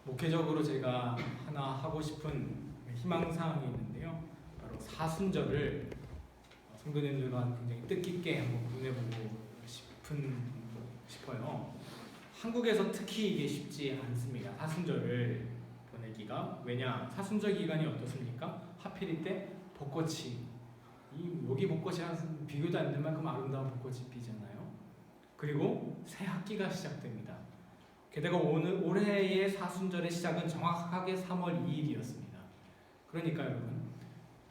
목회적으로 제가 하나 하고 싶은 희망사항이 있는데요. 바로 사순절을 성도님들과 굉장히 뜻깊게 한번 보내보고 싶어요. 한국에서 특히 이게 쉽지 않습니다. 사순절을 보내기가. 왜냐? 사순절 기간이 어떻습니까? 하필 이때 벚꽃이, 여기 벚꽃이랑 비교도 안 될 만큼 아름다운 벚꽃이 피잖아요. 그리고 새 학기가 시작됩니다. 게다가 올해의 사순절의 시작은 정확하게 3월 2일이었습니다. 그러니까 여러분,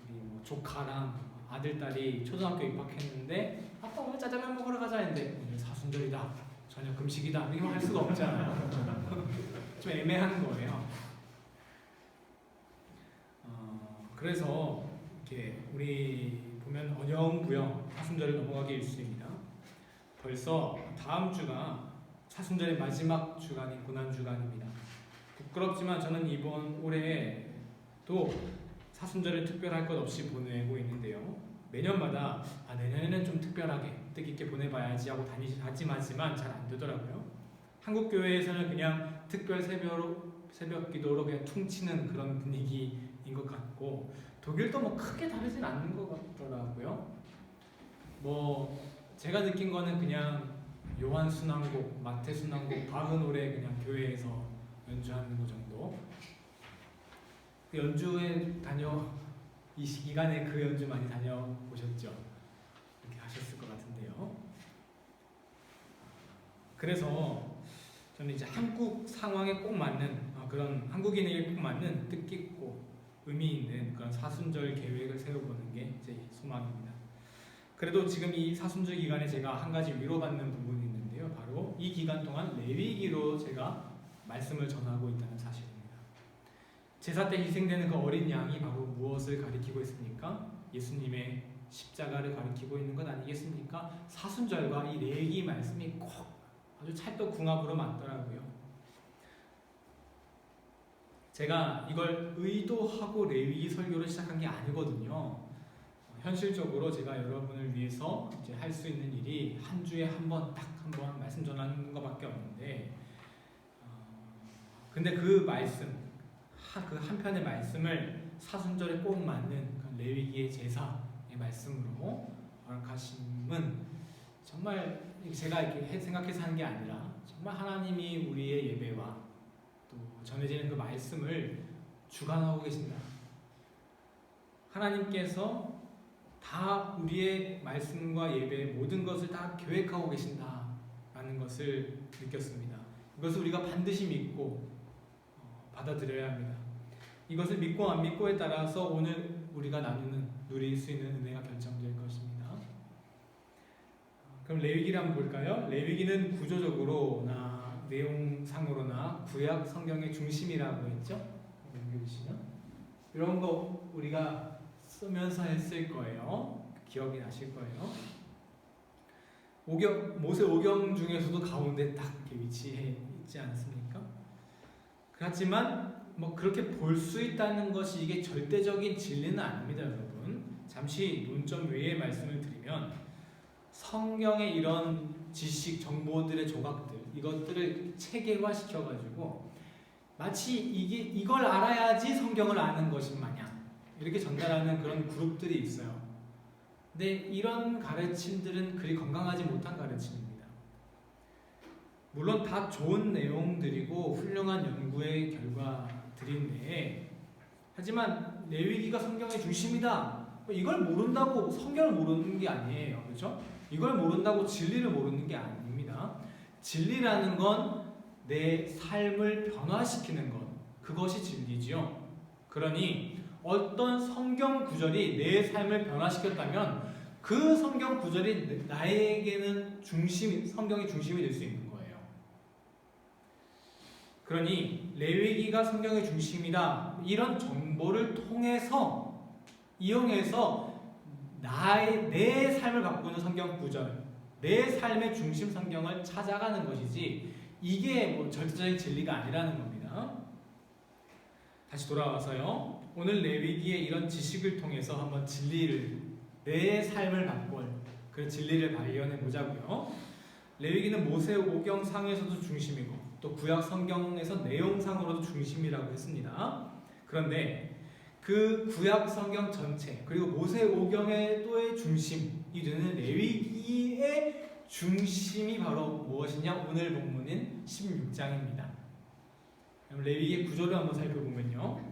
우리 조카랑 아들, 딸이 초등학교 입학했는데 아빠 오늘 짜장면 먹으러 가자 했는데 오늘 사순절이다, 저녁 금식이다, 이렇게 할 수가 없잖아요. 좀 애매한 거예요. 그래서 이렇게 우리 보면 어영부영 사순절을 넘어가게 일수입니다. 벌써 다음 주가 사순절의 마지막 주간인 고난주간입니다. 부끄럽지만 저는 이번 올해에 또 사순절을 특별할 것 없이 보내고 있는데요. 매년마다 내년에는 좀 특별하게 뜻깊게 보내봐야지 하고 다짐하지만 잘 안 되더라고요. 한국 교회에서는 그냥 특별 새벽 기도로 그냥 퉁치는 그런 분위기인 것 같고, 독일도 크게 다르진 않는 것 같더라고요. 제가 느낀 거는 그냥 요한 순환곡, 마태 순환곡, 바흐 노래 그냥 교회에서 연주하는 거 정도. 그 연주에 이 기간에 그 연주 많이 다녀보셨죠? 이렇게 하셨을 것 같은데요. 그래서 저는 이제 한국 상황에 꼭 맞는 그런 한국인에게 꼭 맞는 뜻깊고 의미 있는 그런 사순절 계획을 세워보는 게 제 소망입니다. 그래도 지금 이 사순절 기간에 제가 한 가지 위로받는 부분이 있는데요. 바로 이 기간 동안 레위기로 제가 말씀을 전하고 있다는 사실입니다. 제사 때 희생되는 그 어린 양이 바로 무엇을 가리키고 있습니까? 예수님의 십자가를 가리키고 있는 것 아니겠습니까? 사순절과 이 레위기 말씀이 꼭 아주 찰떡궁합으로 맞더라고요. 제가 이걸 의도하고 레위기 설교를 시작한 게 아니거든요. 현실적으로 제가 여러분을 위해서 이제 할 수 있는 일이 한 주에 한 번 말씀 전하는 것밖에 없는데, 근데 그 말씀, 그 한 편의 말씀을 사순절에 꼭 맞는 레위기의 제사의 말씀으로 허락하심은 정말 제가 이렇게 생각해서 하는 게 아니라 정말 하나님이 우리의 예배와 또 전해지는 그 말씀을 주관하고 계신다. 하나님께서 다 우리의 말씀과 예배의 모든 것을 다 계획하고 계신다라는 것을 느꼈습니다. 이것을 우리가 반드시 믿고 받아들여야 합니다. 이것을 믿고 안 믿고에 따라서 오늘 우리가 누릴 수 있는 은혜가 결정될 것입니다. 그럼 레위기를 한번 볼까요? 레위기는 구조적으로나 내용상으로나 구약 성경의 중심이라고 했죠? 넘겨주시면 이런 거 우리가 쓰면서 했을 거예요. 기억이 나실 거예요. 모세 오경 중에서도 가운데 딱 이렇게 위치해 있지 않습니까? 그렇지만 그렇게 볼 수 있다는 것이 이게 절대적인 진리는 아닙니다, 여러분. 잠시 논점 외의 말씀을 드리면 성경의 이런 지식, 정보들의 조각들, 이것들을 체계화시켜가지고 마치 이걸 알아야지 성경을 아는 것인 마냥 이렇게 전달하는 그런 그룹들이 있어요. 근데 이런 가르침들은 그리 건강하지 못한 가르침입니다. 물론 다 좋은 내용들이고 훌륭한 연구의 결과들인데, 하지만 레위기가 성경의 중심이다, 이걸 모른다고 성경을 모르는 게 아니에요. 그렇죠? 이걸 모른다고 진리를 모르는 게 아닙니다. 진리라는 건 내 삶을 변화시키는 것, 그것이 진리지요. 그러니 어떤 성경 구절이 내 삶을 변화시켰다면 그 성경 구절이 나에게는 성경의 중심이 될 수 있는 거예요. 그러니 레위기가 성경의 중심이다, 이런 정보를 이용해서 내 삶을 바꾸는 성경 구절, 내 삶의 중심 성경을 찾아가는 것이지, 이게 절대적인 진리가 아니라는 겁니다. 다시 돌아와서요. 오늘 레위기의 이런 지식을 통해서 한번 내 삶을 바꿀 그 진리를 발견해 보자고요. 레위기는 모세 오경상에서도 중심이고 또 구약 성경에서 내용상으로도 중심이라고 했습니다. 그런데 그 구약 성경 전체 그리고 모세 오경의 중심이 되는 레위기의 중심이 바로 무엇이냐? 오늘 본문인 16장입니다. 레위기의 구조를 한번 살펴보면요.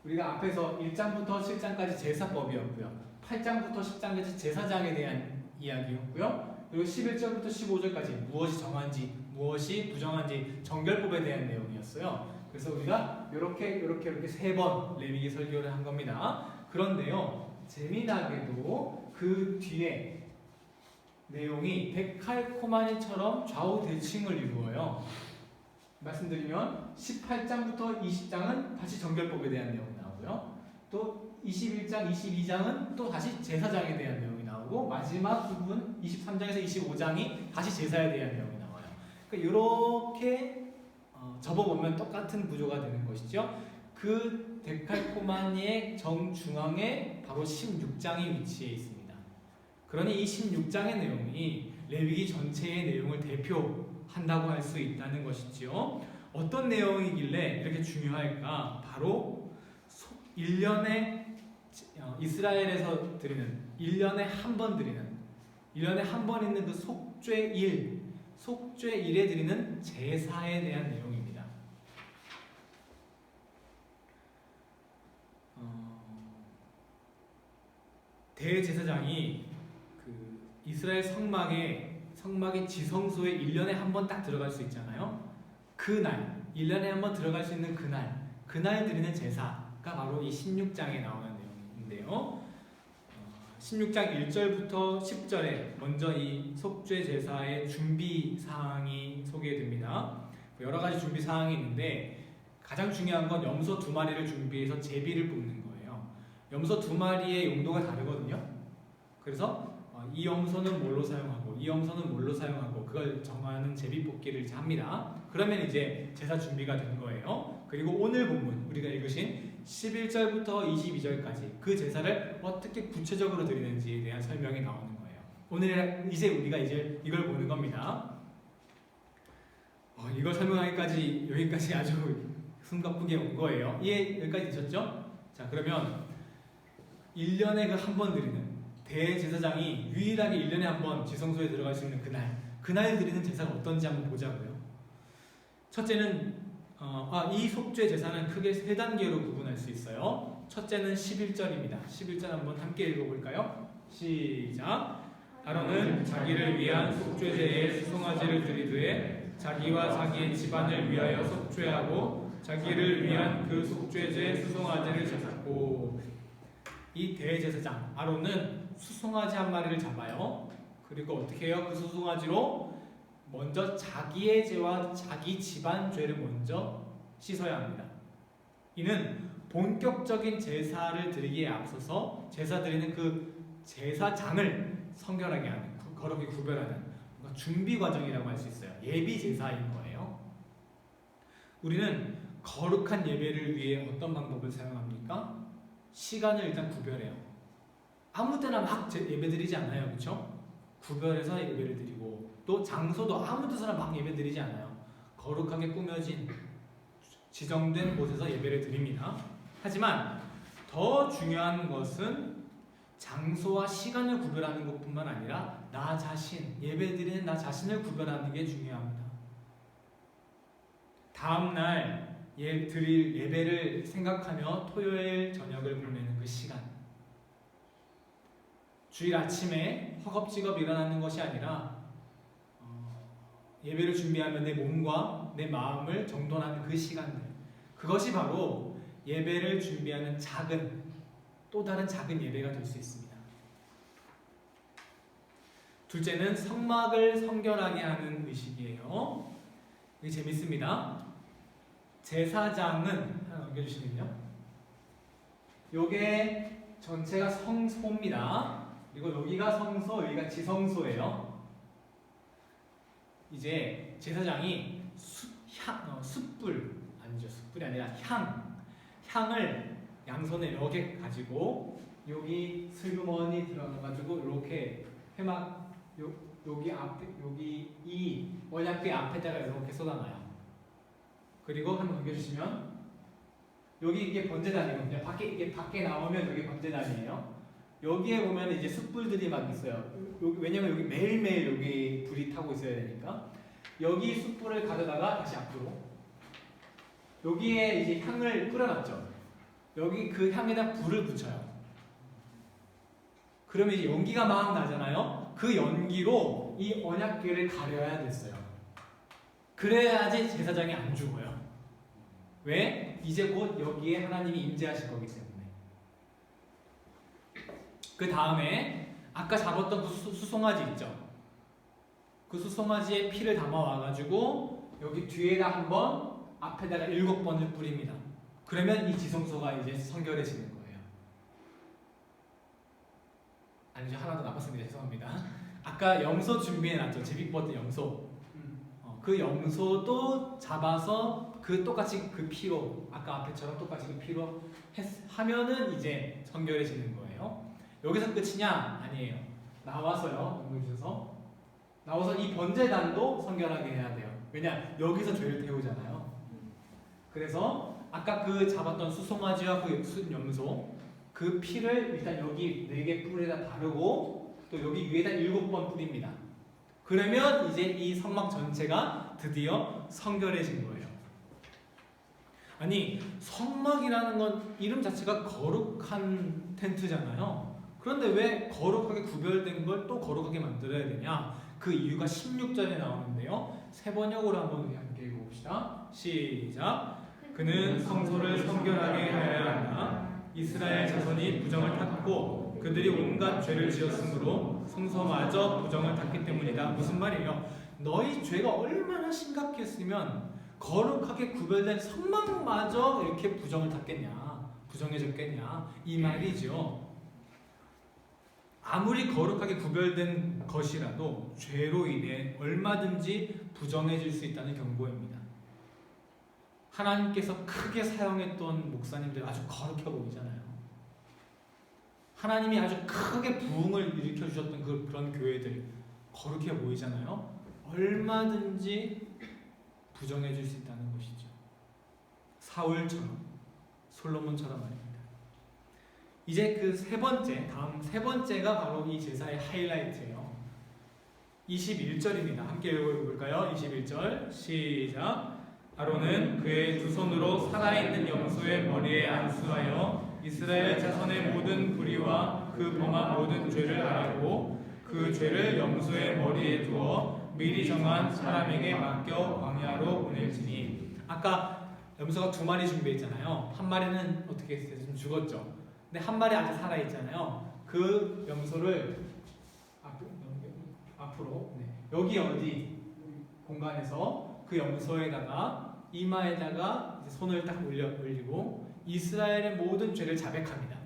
우리가 앞에서 1장부터 7장까지 제사법이었고요. 8장부터 10장까지 제사장에 대한 이야기였고요. 그리고 11절부터 15절까지 무엇이 정한지 무엇이 부정한지 정결법에 대한 내용이었어요. 그래서 우리가 이렇게 세 번 레위기 설교를 한 겁니다. 그런데요, 재미나게도 그 뒤에 내용이 데칼코마니처럼 좌우 대칭을 이루어요. 말씀드리면 18장부터 20장은 다시 정결법에 대한 내용이 나오고요. 또 21장, 22장은 또 다시 제사장에 대한 내용이 나오고 마지막 부분 23장에서 25장이 다시 제사에 대한 내용이 나와요. 그러니까 이렇게 접어보면 똑같은 구조가 되는 것이죠. 그 데칼코마니의 정중앙에 바로 16장이 위치해 있습니다. 그러니 이 16장의 내용이 레위기 전체의 내용을 대표한다고 할 수 있다는 것이지요. 어떤 내용이길래 이렇게 중요할까? 바로 1년에 이스라엘에서 드리는 1년에 한 번 드리는 1년에 한 번 있는 그 속죄일에 드리는 제사에 대한 내용입니다. 대제사장이 그 이스라엘 성막의 지성소에 1년에 한 번 딱 들어갈 수 있잖아요. 그날 1년에 한 번 들어갈 수 있는 그날 드리는 제사가 바로 이 16장에 나오는 내용인데요. 16장 1절부터 10절에 먼저 이 속죄 제사의 준비 사항이 소개됩니다. 여러 가지 준비 사항이 있는데 가장 중요한 건 염소 2마리를 준비해서 제비를 뽑는 거예요. 염소 2마리의 용도가 다르거든요. 그래서 이 염소는 뭘로 사용하고 이 염소는 뭘로 사용하고 그걸 정하는 제비 뽑기를 이제 합니다. 그러면 이제 제사 준비가 된 거예요. 그리고 오늘 본문 우리가 읽으신 11절부터 22절까지 그 제사를 어떻게 구체적으로 드리는지에 대한 설명이 나오는 거예요. 오늘 이제 우리가 이제 이걸 보는 겁니다. 이걸 설명하기까지 여기까지 아주 숨가쁘게 온 거예요. 이해 여기까지 되셨죠? 자, 그러면 1년에 그 한 번 드리는 대제사장이 유일하게 1년에 한 번 지성소에 들어갈 수 있는 그날 드리는 제사가 어떤지 한번 보자고요. 첫째는 이 속죄 제사는 크게 세 단계로 구분할 수 있어요. 첫째는 11절입니다. 11절 한번 함께 읽어볼까요? 시작. 아론은 자기를 위한 속죄제에 수송아지를 드리되 자기와 자기의 집안을 위하여 속죄하고 자기를 위한 그 속죄제 수송아지를 잡고 이 대제사장 아론은 수송아지 한 마리를 잡아요. 그리고 어떻게 해요? 그 수송아지로 먼저 자기의 죄와 자기 집안 죄를 먼저 씻어야 합니다. 이는 본격적인 제사를 드리기에 앞서서 제사 드리는 그 제사장을 성결하게 하는, 거룩히 구별하는 준비 과정이라고 할 수 있어요. 예비 제사인 거예요. 우리는 거룩한 예배를 위해 어떤 방법을 사용합니까? 시간을 일단 구별해요. 아무 때나 막 예배 드리지 않아요. 그렇죠? 구별해서 예배를 드리고 또 장소도 아무 데서나 막 예배 드리지 않아요. 거룩하게 꾸며진 지정된 곳에서 예배를 드립니다. 하지만 더 중요한 것은 장소와 시간을 구별하는 것뿐만 아니라 나 자신, 예배 드리는 나 자신을 구별하는 게 중요합니다. 다음날 드릴 예배를 생각하며 토요일 저녁을 보내는 그 시간, 주일 아침에 허겁지겁 일어나는 것이 아니라 예배를 준비하며 내 몸과 내 마음을 정돈하는 그 시간들, 그것이 바로 예배를 준비하는 또 다른 작은 예배가 될 수 있습니다. 둘째는 성막을 성결하게 하는 의식이에요. 이게 재밌습니다. 제사장은 하나 넘겨주시면요. 요게 전체가 성소입니다. 그리고 여기가 성소, 여기가 지성소예요. 이제 제사장이 숯불이 아니라 향을 양손에 이렇게 가지고 여기 슬그머니 들어가가지고 이렇게 여기 앞에 여기 이 언약궤 앞에다가 이렇게 쏟아놔요. 그리고 한번 넘겨주시면 여기 이게 번제단이거든요. 이게 밖에 나오면 여기 번제단이에요. 여기에 보면 이제 숯불들이 막 있어요. 왜냐면 여기 매일매일 여기 불이 타고 있어야 되니까 여기 숯불을 가져다가 다시 앞으로 여기에 이제 향을 끓여놨죠. 여기 그 향에다 불을 붙여요. 그러면 이제 연기가 막 나잖아요. 그 연기로 이 언약궤를 가려야 됐어요. 그래야지 제사장이 안 죽어요. 왜? 이제 곧 여기에 하나님이 임재하실 거기 때문에. 그 다음에 아까 잡았던 그 수송아지 있죠? 그 수송아지에 피를 담아와가지고 여기 뒤에다 한번 앞에다가 7번을 뿌립니다. 그러면 이 지성소가 이제 성결해지는 거예요. 아니죠, 하나 더 남았습니다. 죄송합니다. 아까 염소 준비해놨죠. 제비버드 염소. 그 염소도 잡아서 그 똑같이 그 피로 아까 앞에처럼 똑같이 그 피로 하면은 이제 성결해지는 거예요. 여기서 끝이냐? 아니에요. 나와서요. 넘겨주셔서 나와서 이 번제단도 성결하게 해야 돼요. 왜냐? 여기서 죄를 태우잖아요. 그래서 아까 그 잡았던 수송아지와 그 순염소 그 피를 일단 여기 4개 뿔에다 바르고 또 여기 위에다 7번 뿌립니다. 그러면 이제 이 성막 전체가 드디어 성결해진 거예요. 아니, 성막이라는 건 이름 자체가 거룩한 텐트잖아요. 그런데 왜 거룩하게 구별된 걸 또 거룩하게 만들어야 되냐? 그 이유가 16절에 나오는데요. 세 번역으로 한번 함께 읽어봅시다. 시작. 그는 성소를 성결하게 하여야 한다. 이스라엘 자손이 부정을 탔고 그들이 온갖 죄를 지었으므로 성소마저 부정을 탔기 때문이다. 무슨 말이에요? 너희 죄가 얼마나 심각했으면 거룩하게 구별된 성막마저 이렇게 부정을 탔겠냐, 부정해졌겠냐, 이 말이죠. 아무리 거룩하게 구별된 것이라도 죄로 인해 얼마든지 부정해질 수 있다는 경고입니다. 하나님께서 크게 사용했던 목사님들 아주 거룩해 보이잖아요. 하나님이 아주 크게 부흥을 일으켜 주셨던 그런 교회들 거룩해 보이잖아요. 얼마든지 부정해질 수 있다는 것이죠. 사울처럼, 솔로몬처럼 말입니다. 이제 그 다음 세 번째가 바로 이 제사의 하이라이트예요. 21절입니다. 함께 읽어볼까요? 21절 시작. 아론은 그의 두 손으로 살아있는 염소의 머리에 안수하여 이스라엘 자손의 모든 불의와 그 범한 모든 죄를 알고 그 죄를 염소의 머리에 두어 미리 정한 사람에게 맡겨 광야로 보낼지니. 아까 염소가 2마리 준비했잖아요. 한 마리는 어떻게 했어요? 좀 죽었죠. 근데 한 마리 아직 살아있잖아요. 그 염소를 앞으로 여기 어디 공간에서 그 염소에다가 이마에다가 손을 딱 올리고 이스라엘의 모든 죄를 자백합니다.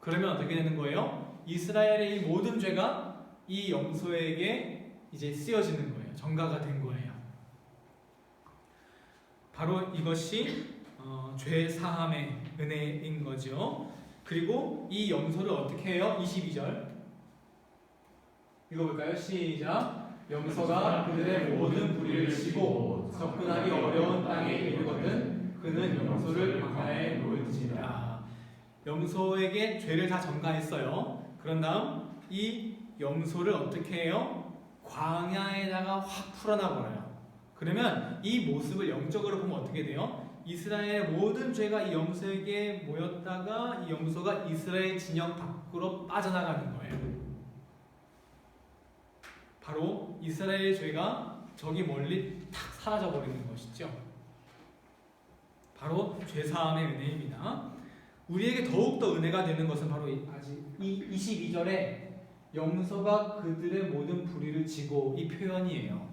그러면 어떻게 되는 거예요? 이스라엘의 이 모든 죄가 이 염소에게 이제 쓰여지는 거예요. 전가가 된 거예요. 바로 이것이 죄 사함의 은혜인 거죠. 그리고 이 염소를 어떻게 해요? 22절 읽어볼까요? 시작. 염소가 그들의 모든 불의를 지고 접근하기 어려운 땅에 이르거든 그는 염소를 광야에 놓을지니라. 염소에게 죄를 다 전가했어요. 그런 다음 이 염소를 어떻게 해요? 광야에다가 확 풀어놔 버려요. 그러면 이 모습을 영적으로 보면 어떻게 돼요? 이스라엘의 모든 죄가 이 염소에게 모였다가 이 염소가 이스라엘 진영 밖으로 빠져나가는 거예요. 바로 이스라엘의 죄가 저기 멀리 탁 사라져 버리는 것이죠. 바로 죄사함의 은혜입니다. 우리에게 더욱더 은혜가 되는 것은 바로 이 22절에 염소가 그들의 모든 불의를 지고 이 표현이에요.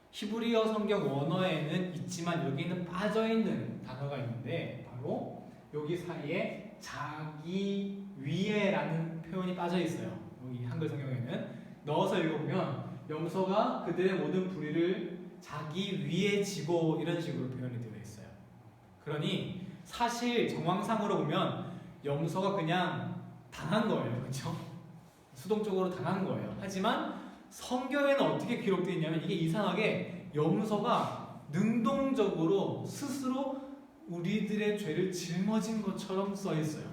히브리어 성경 원어에는 있지만 여기는 빠져있는 단어가 있는데 바로 여기 사이에 자기 위에라는 표현이 빠져있어요. 여기 한글 성경에는 넣어서 읽어보면 염소가 그들의 모든 불의를 자기 위에 지고 이런 식으로 표현이 되어 있어요. 그러니 사실 정황상으로 보면 염소가 그냥 당한 거예요. 그렇죠? 수동적으로 당한 거예요. 하지만 성경에는 어떻게 기록되어 있냐면 이게 이상하게 염소가 능동적으로 스스로 우리들의 죄를 짊어진 것처럼 써 있어요.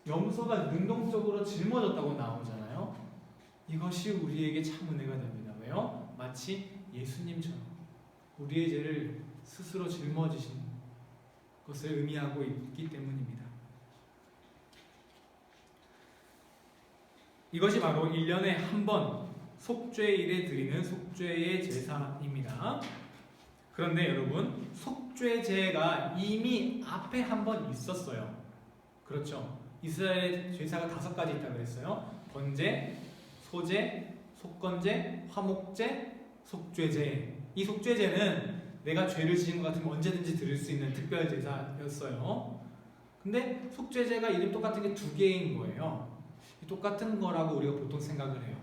염소가 능동적으로 짊어졌다고 나오잖아요. 이것이 우리에게 참 은혜가 됩니다. 왜요? 마치 예수님처럼 우리의 죄를 스스로 짊어지신 것을 의미하고 있기 때문입니다. 이것이 바로 1년에 한 번 속죄일에 드리는 속죄의 제사입니다. 그런데 여러분, 속죄제가 이미 앞에 한 번 있었어요. 그렇죠? 이스라엘의 제사가 5가지 있다고 그랬어요. 번제, 소제, 속건제, 화목제, 속죄제. 이 속죄제는 내가 죄를 지은 것 같으면 언제든지 드릴 수 있는 특별 제사였어요. 근데 속죄제가 이름 똑같은 게 2개인 거예요. 똑같은 거라고 우리가 보통 생각을 해요.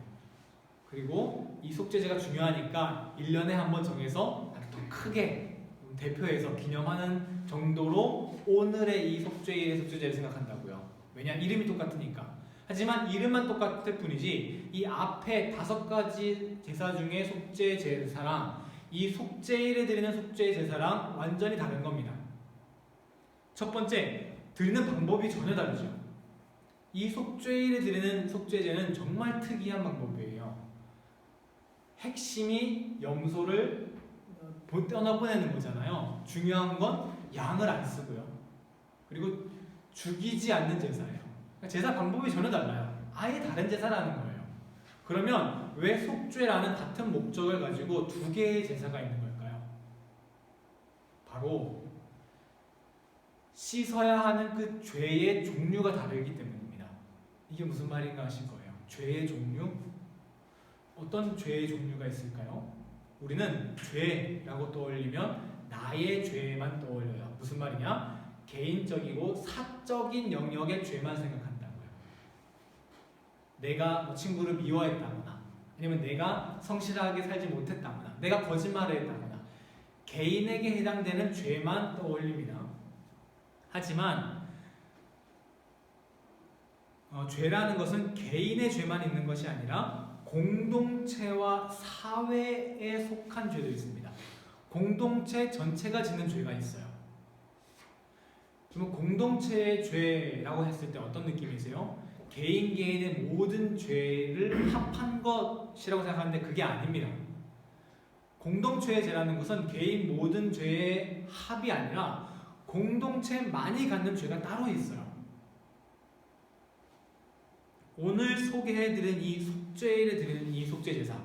그리고 이 속죄제가 중요하니까 1년에 한 번 정해서 더 크게 대표해서 기념하는 정도로 오늘의 이 속죄일의 속죄제를 생각한다고요. 왜냐하면 이름이 똑같으니까. 하지만 이름만 똑같을 뿐이지 이 앞에 5가지 제사 중에 속죄 제사랑 이 속죄일에 드리는 속죄 제사랑 완전히 다른 겁니다. 첫 번째, 드리는 방법이 전혀 다르죠. 이 속죄일에 드리는 속죄제는 정말 특이한 방법이에요. 핵심이 염소를 떠나보내는 거잖아요. 중요한 건 양을 안 쓰고요. 그리고 죽이지 않는 제사예요. 그러니까 제사 방법이 전혀 달라요. 아예 다른 제사라는 거예요. 그러면 왜 속죄라는 같은 목적을 가지고 2개의 제사가 있는 걸까요? 바로 씻어야 하는 그 죄의 종류가 다르기 때문입니다. 이게 무슨 말인가 하실 거예요. 죄의 종류? 어떤 죄의 종류가 있을까요? 우리는 죄라고 떠올리면 나의 죄만 떠올려요. 무슨 말이냐? 개인적이고 사적인 영역의 죄만 생각한다고요. 내가 친구를 미워했다거나 아니면 내가 성실하게 살지 못했다거나 내가 거짓말을 했다거나 개인에게 해당되는 죄만 떠올립니다. 하지만 죄라는 것은 개인의 죄만 있는 것이 아니라 공동체와 사회에 속한 죄도 있습니다. 공동체 전체가 짓는 죄가 있어요. 그러면 공동체의 죄라고 했을 때 어떤 느낌이세요? 개인의 모든 죄를 합한 것이라고 생각하는데 그게 아닙니다. 공동체의 죄라는 것은 개인 모든 죄의 합이 아니라 공동체만이 갖는 죄가 따로 있어요. 오늘 소개해드린 이 속죄일에 드리는 이 속죄제사,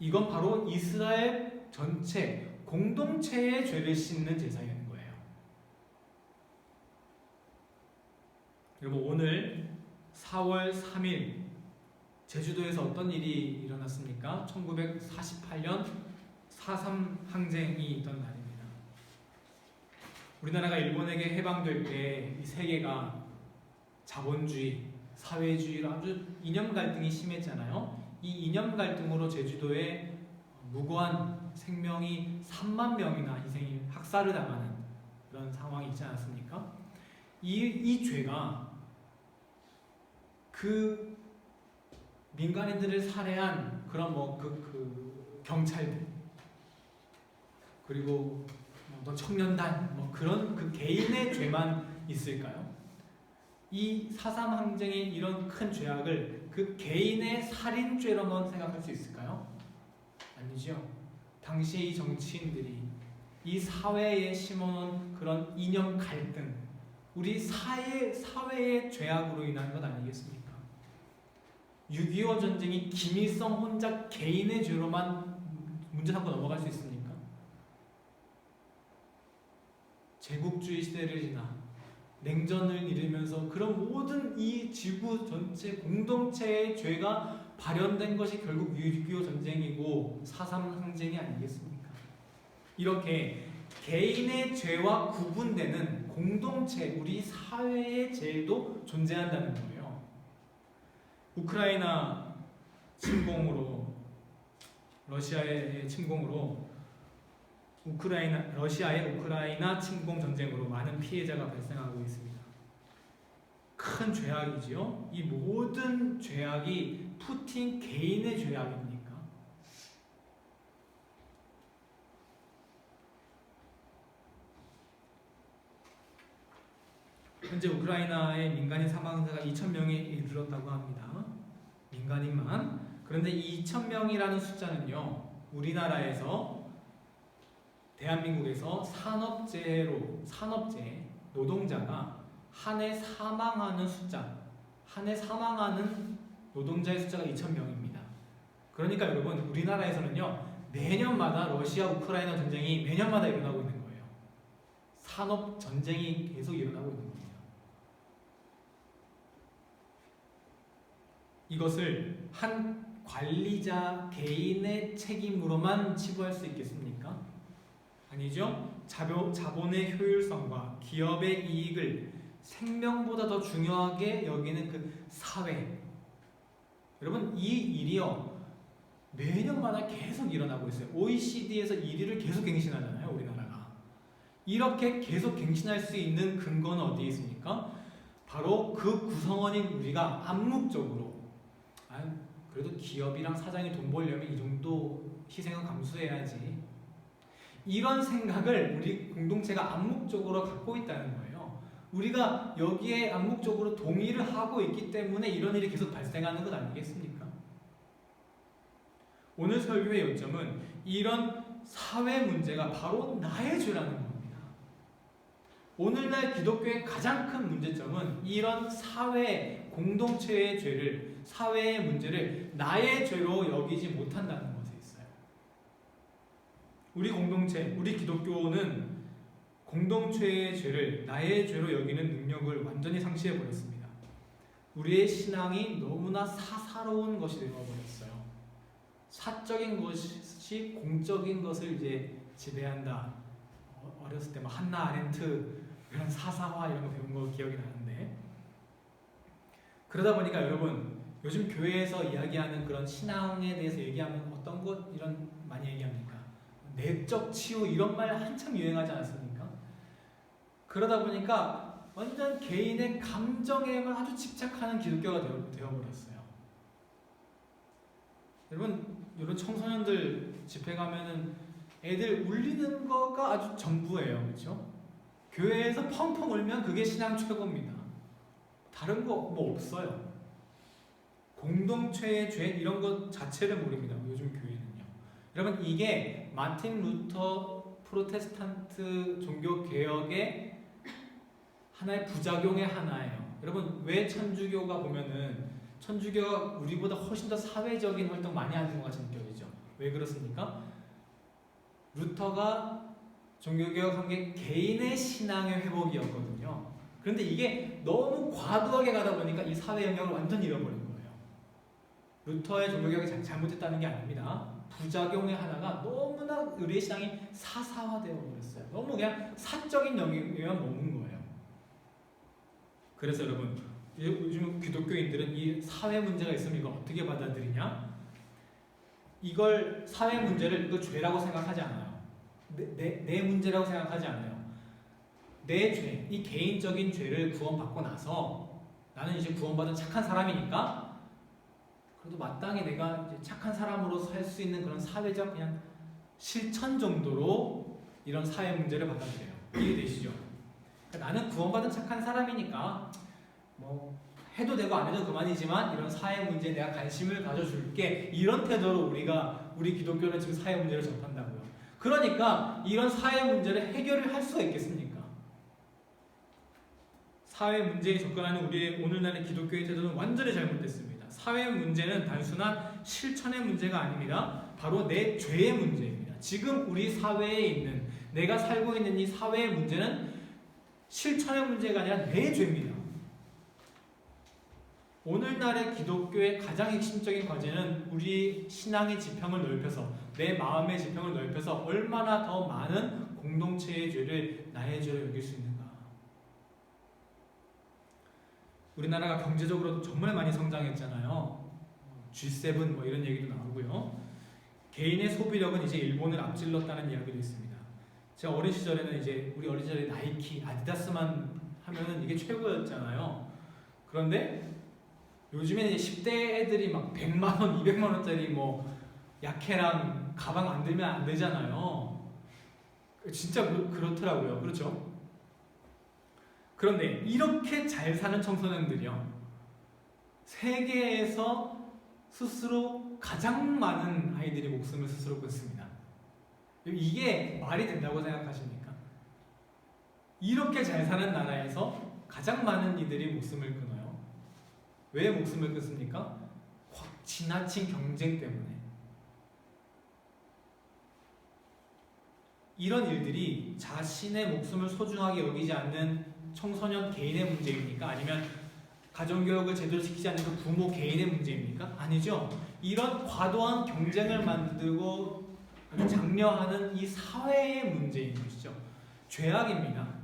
이건 바로 이스라엘 전체 공동체의 죄를 씻는 제사인 거예요. 여러분, 오늘 4월 3일 제주도에서 어떤 일이 일어났습니까? 1948년 4.3 항쟁이 있던 날입니다. 우리나라가 일본에게 해방될 때 이 세계가 자본주의, 사회주의로 아주 이념 갈등이 심했잖아요. 이 이념 갈등으로 제주도에 무고한 생명이 3만 명이나 희생이 학살을 당하는 그런 상황이 있지 않았습니까? 이 죄가 그 민간인들을 살해한 그런 그 경찰들 그리고 청년단 그런 그 개인의 죄만 있을까요? 이 4.3 항쟁의 이런 큰 죄악을 그 개인의 살인죄로만 생각할 수 있을까요? 아니죠. 당시의 이 정치인들이 이 사회에 심어놓은 그런 이념 갈등, 우리 사회의 죄악으로 인한 것 아니겠습니까? 6.25 전쟁이 김일성 혼자 개인의 죄로만 문제 삼고 넘어갈 수 있습니까? 제국주의 시대를 지나 냉전을 이루면서 그런 모든 이 지구 전체 공동체의 죄가 발현된 것이 결국 6.25 전쟁이고 4.3 항쟁이 아니겠습니까? 이렇게 개인의 죄와 구분되는 공동체, 우리 사회의 죄도 존재한다는 거예요. 우크라이나 침공으로, 러시아의 침공으로 러시아의 우크라이나 침공 전쟁으로 많은 피해자가 발생하고 있습니다. 큰 죄악이지요. 이 모든 죄악이 푸틴 개인의 죄악입니까? 현재 우크라이나의 민간인 사망자가 2,000명에 이르렀다고 합니다. 민간인만. 그런데 이 2,000명이라는 숫자는요, 우리나라에서 대한민국에서 산업재 노동자가 한 해 사망하는 숫자, 한 해 사망하는 노동자의 숫자가 2,000명입니다. 그러니까 여러분, 우리나라에서는요, 매년마다 러시아 우크라이나 전쟁이 매년마다 일어나고 있는 거예요. 산업 전쟁이 계속 일어나고 있는 겁니다. 이것을 한 관리자 개인의 책임으로만 치부할 수 있겠습니까? 아니죠. 자본의 효율성과 기업의 이익을 생명보다 더 중요하게 여기는 그 사회. 여러분, 이 일이요, 매년마다 계속 일어나고 있어요. OECD에서 1위를 계속 갱신하잖아요, 우리나라가. 이렇게 계속 갱신할 수 있는 근거는 어디에 있습니까? 바로 그 구성원인 우리가 암묵적으로, 그래도 기업이랑 사장이 돈 벌려면 이 정도 희생은 감수해야지, 이런 생각을 우리 공동체가 암묵적으로 갖고 있다는 거예요. 우리가 여기에 암묵적으로 동의를 하고 있기 때문에 이런 일이 계속 발생하는 것 아니겠습니까? 오늘 설교의 요점은 이런 사회 문제가 바로 나의 죄라는 겁니다. 오늘날 기독교의 가장 큰 문제점은 이런 사회 공동체의 죄를, 사회의 문제를 나의 죄로 여기지 못한다는 것에 있어요. 우리 공동체, 우리 기독교는 공동체의 죄를 나의 죄로 여기는 능력을 완전히 상실해버렸습니다. 우리의 신앙이 너무나 사사로운 것이 되어버렸어요. 사적인 것이 공적인 것을 이제 지배한다. 어렸을 때 막 한나 아렌트 이런 사사화 이런 거 배운 거 기억이 나는데, 그러다 보니까 여러분, 요즘 교회에서 이야기하는 그런 신앙에 대해서 얘기하면 어떤 것 이런 많이 얘기합니까? 내적 치유 이런 말 한참 유행하지 않았습니까? 그러다 보니까 완전 개인의 감정에만 아주 집착하는 기독교가 되어버렸어요. 여러분, 이런 청소년들 집회 가면은 애들 울리는 거가 아주 전부예요. 그렇죠? 교회에서 펑펑 울면 그게 신앙 최고입니다. 다른 거 뭐 없어요. 공동체의 죄 이런 것 자체를 모릅니다. 요즘 교회는요. 여러분, 이게 마틴 루터 프로테스탄트 종교 개혁의 하나의 부작용의 하나예요. 여러분, 왜 천주교가 보면은 천주교가 우리보다 훨씬 더 사회적인 활동 많이 하는 것 같이 느껴지죠? 왜 그렇습니까? 루터가 종교개혁한 게 개인의 신앙의 회복이었거든요. 그런데 이게 너무 과도하게 가다 보니까 이 사회 영역을 완전히 잃어버린 거예요. 루터의 종교개혁이 잘못했다는 게 아닙니다. 부작용의 하나가 너무나 우리의 신앙이 사사화되어 버렸어요. 너무 그냥 사적인 영역에만 머문 거예요. 그래서 여러분, 요즘 기독교인들은 이 사회 문제가 있으면 이걸 어떻게 받아들이냐? 이걸 사회 문제를 이거 죄라고 생각하지 않아요. 내 문제라고 생각하지 않아요. 내 죄, 이 개인적인 죄를 구원받고 나서 나는 이제 구원받은 착한 사람이니까 그래도 마땅히 내가 이제 착한 사람으로 살 수 있는 그런 사회적 그냥 실천 정도로 이런 사회 문제를 받아들여요. 이해되시죠? 그러니까 나는 구원받은 착한 사람이니까 뭐 해도 되고 안 해도 그만이지만 이런 사회 문제에 내가 관심을 가져줄게, 이런 태도로 우리 기독교는 지금 사회 문제를 접한다고요. 그러니까 이런 사회 문제를 해결을 할 수가 있겠습니까? 사회 문제에 접근하는 우리의 오늘날의 기독교의 태도는 완전히 잘못됐습니다. 사회 문제는 단순한 실천의 문제가 아닙니다. 바로 내 죄의 문제입니다. 지금 우리 사회에 있는, 내가 살고 있는 이 사회의 문제는 실천의 문제가 아니라 내 죄입니다. 오늘날의 기독교의 가장 핵심적인 과제는 우리 신앙의 지평을 넓혀서, 내 마음의 지평을 넓혀서 얼마나 더 많은 공동체의 죄를 나의 죄로 여길 수 있는가. 우리나라가 경제적으로도 정말 많이 성장했잖아요. G7 뭐 이런 얘기도 나오고요. 개인의 소비력은 이제 일본을 앞질렀다는 이야기도 있습니다. 제가 어린 시절에는 이제 우리 어린 시절에 나이키, 아디다스만 하면은 이게 최고였잖아요. 그런데 요즘에는 이제 10대 애들이 막 100만 원, 200만 원짜리 뭐 약해랑 가방 안 들면 안 되잖아요. 진짜 그렇더라고요. 그렇죠? 그런데 이렇게 잘 사는 청소년들이요, 세계에서 스스로 가장 많은 아이들이 목숨을 스스로 끊습니다. 이게 말이 된다고 생각하십니까? 이렇게 잘 사는 나라에서 가장 많은 이들이 목숨을 끊어요. 왜 목숨을 끊습니까? 지나친 경쟁 때문에. 이런 일들이 자신의 목숨을 소중하게 여기지 않는 청소년 개인의 문제입니까? 아니면 가정교육을 제대로 시키지 않는 그 부모 개인의 문제입니까? 아니죠. 이런 과도한 경쟁을 만들고 아주 장려하는 이 사회의 문제인 것이죠. 죄악입니다.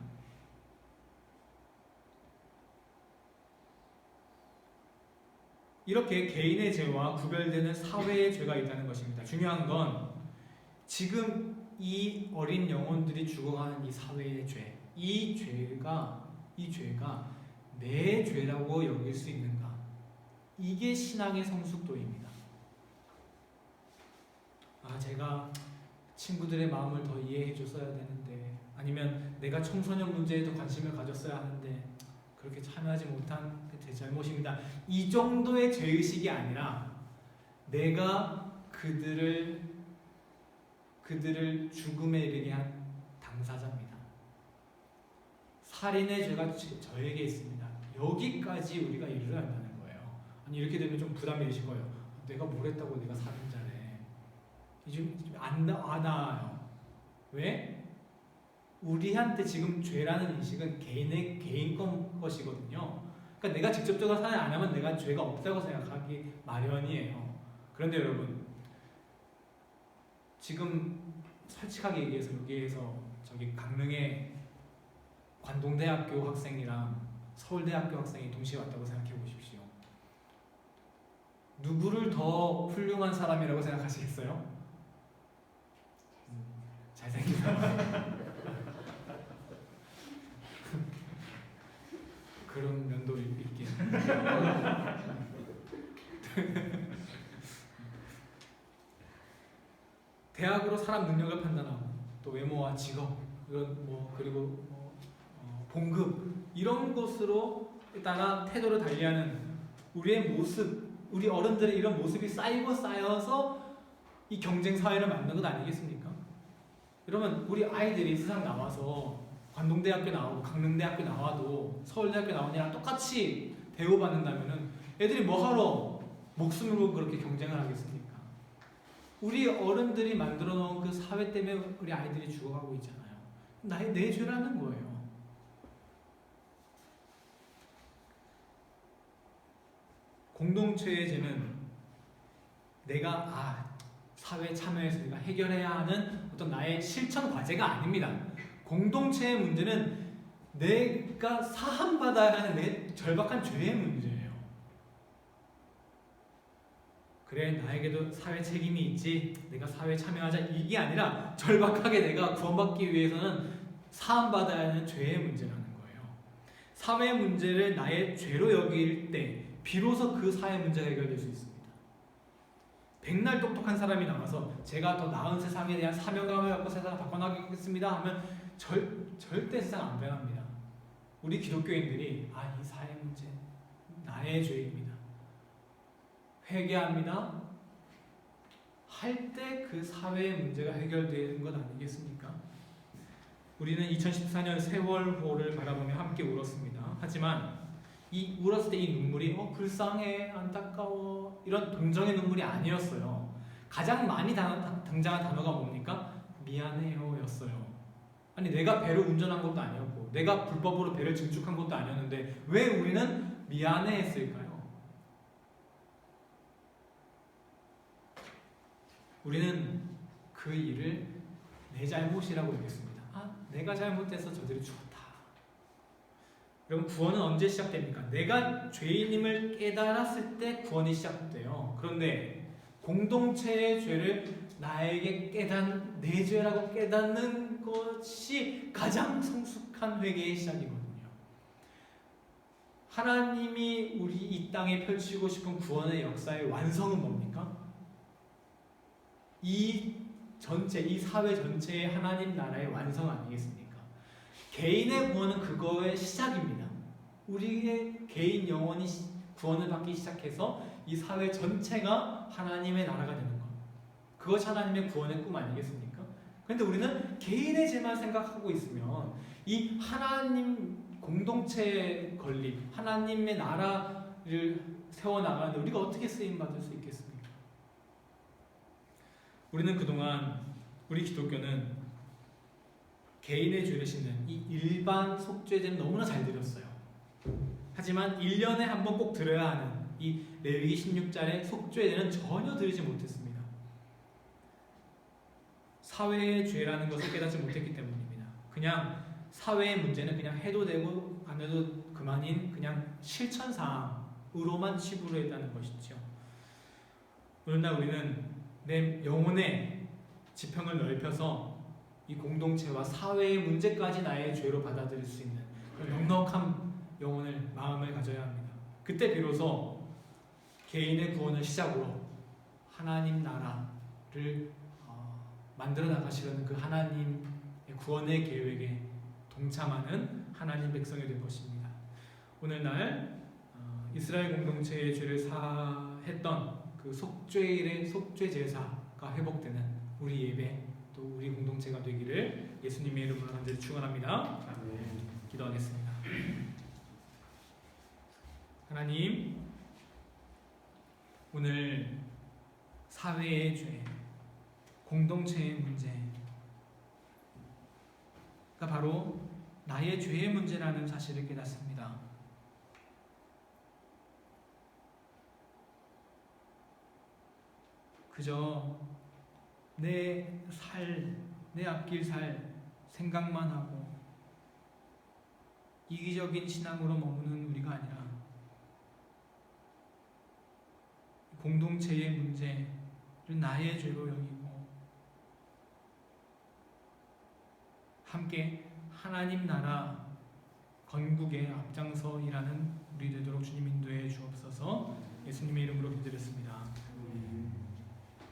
이렇게 개인의 죄와 구별되는 사회의 죄가 있다는 것입니다. 중요한 건 지금 이 어린 영혼들이 죽어가는 이 사회의 죄, 이 죄가 내 죄라고 여길 수 있는가? 이게 신앙의 성숙도입니다. 제가 친구들의 마음을 더 이해해 줬어야 되는데, 아니면 내가 청소년 문제에 더 관심을 가졌어야 하는데 그렇게 참여하지 못한 제 잘못입니다. 이 정도의 죄의식이 아니라 내가 그들을 죽음에 이르게 한 당사자입니다. 살인의 죄가 저에게 있습니다. 여기까지 우리가 이르러야 한다는 거예요. 아니, 이렇게 되면 좀 부담이 되실 거예요. 내가 뭘 했다고 내가 살인자래. 좀 안 나와요. 왜? 우리한테 지금 죄라는 인식은 개인 것이거든요. 그러니까 내가 직접적으로 살인 안 하면 내가 죄가 없다고 생각하기 마련이에요. 그런데 여러분, 지금 솔직하게 얘기해서 여기에서 저기 강릉의 관동대학교 학생이랑 서울대학교 학생이 동시에 왔다고 생각해 보십시오. 누구를 더 훌륭한 사람이라고 생각하시겠어요? 잘생긴 사람. 그런 면도 있긴. 대학으로 사람 능력을 판단하고 또 외모와 직업 그리고 봉급 이런 것으로 따라 태도를 달리하는 우리의 모습, 우리 어른들의 이런 모습이 쌓여서 이 경쟁 사회를 만든 것 아니겠습니까? 그러면 우리 아이들이 세상 나와서 관동대학교 나오고 강릉대학교 나와도 서울대학교 나온 애랑 똑같이 대우받는다면은 애들이 뭐하러 목숨으로 그렇게 경쟁을 하겠습니까? 우리 어른들이 만들어 놓은 그 사회 때문에 우리 아이들이 죽어가고 있잖아요. 내 죄라는 거예요. 공동체의 죄는 내가 사회 참여에서 내가 해결해야 하는 어떤 나의 실천 과제가 아닙니다. 공동체의 문제는 내가 사함받아야 하는 내 절박한 죄의 문제예요. 그래, 나에게도 사회 책임이 있지, 내가 사회에 참여하자, 이게 아니라 절박하게 내가 구원받기 위해서는 사함받아야 하는 죄의 문제라는 거예요. 사회 문제를 나의 죄로 여길 때 비로소 그 사회 문제가 해결될 수 있습니다. 백날 똑똑한 사람이 나와서 제가 더 나은 세상에 대한 사명감을 갖고 세상을 바꿔나가겠습니다 하면 절대 세상 안 변합니다. 우리 기독교인들이 이 사회 문제 나의 죄입니다, 회개합니다 할 때 그 사회의 문제가 해결되는 것 아니겠습니까? 우리는 2014년 세월호를 바라보며 함께 울었습니다. 하지만 이 울었을 때 이 눈물이 불쌍해, 안타까워 이런 동정의 눈물이 아니었어요. 가장 많이 등장한 단어가 뭡니까? 미안해요 였어요. 아니, 내가 배를 운전한 것도 아니었고 내가 불법으로 배를 증축한 것도 아니었는데 왜 우리는 미안해 했을까요? 우리는 그 일을 내 잘못이라고 여겼습니다. 내가 잘못해서 저들이 죽었다. 그럼 구원은 언제 시작됩니까? 내가 죄인임을 깨달았을 때 구원이 시작돼요. 그런데 공동체의 죄를 나에게 내 죄라고 깨닫는 것이 가장 성숙한 회개의 시작이거든요. 하나님이 우리 이 땅에 펼치고 싶은 구원의 역사의 완성은 뭡니까? 이 전체, 이 사회 전체의 하나님 나라의 완성 아니겠습니까? 개인의 구원은 그거의 시작입니다. 우리의 개인 영혼이 구원을 받기 시작해서 이 사회 전체가 하나님의 나라가 되는 것. 그것이 하나님의 구원의 꿈 아니겠습니까? 그런데 우리는 개인의 죄만 생각하고 있으면 이 하나님 공동체의 건립, 하나님의 나라를 세워나가는데 우리가 어떻게 쓰임받을 수 있겠습니까? 우리는 그동안 우리 기독교는 개인의 죄를 씻는 이 일반 속죄제는 너무나 잘 드렸어요. 하지만 1년에 한 번 꼭 드려야 하는 이 레위기 16장의 속죄제는 전혀 드리지 못했습니다. 사회의 죄라는 것을 깨닫지 못했기 때문입니다. 그냥 사회의 문제는 그냥 해도 되고 안 해도 그만인 그냥 실천사항으로만 치부를 했다는 것이죠. 오늘날 우리는 내 영혼의 지평을 넓혀서 이 공동체와 사회의 문제까지 나의 죄로 받아들일 수 있는 그런 넉넉한 영혼을, 마음을 가져야 합니다. 그때 비로소 개인의 구원을 시작으로 하나님 나라를 만들어 나가시려는 그 하나님의 구원의 계획에 동참하는 하나님 백성이 될 것입니다. 오늘날 이스라엘 공동체의 죄를 사했던 그 속죄일의 속죄 제사가 회복되는 우리 예배 또 우리 공동체가 되기를 예수님의 이름으로 간절히 축원합니다. 기도하겠습니다. 하나님, 오늘 사회의 죄, 공동체의 문제가 바로 나의 죄의 문제라는 사실을 깨닫습니다. 그저 내 앞길 살 생각만 하고 이기적인 신앙으로 머무는 우리가 아니라 공동체의 문제를 나의 죄로 여기고 함께 하나님 나라 건국에 앞장서 일하는 우리 되도록 주님 인도해 주옵소서. 예수님의 이름으로 기도드렸습니다.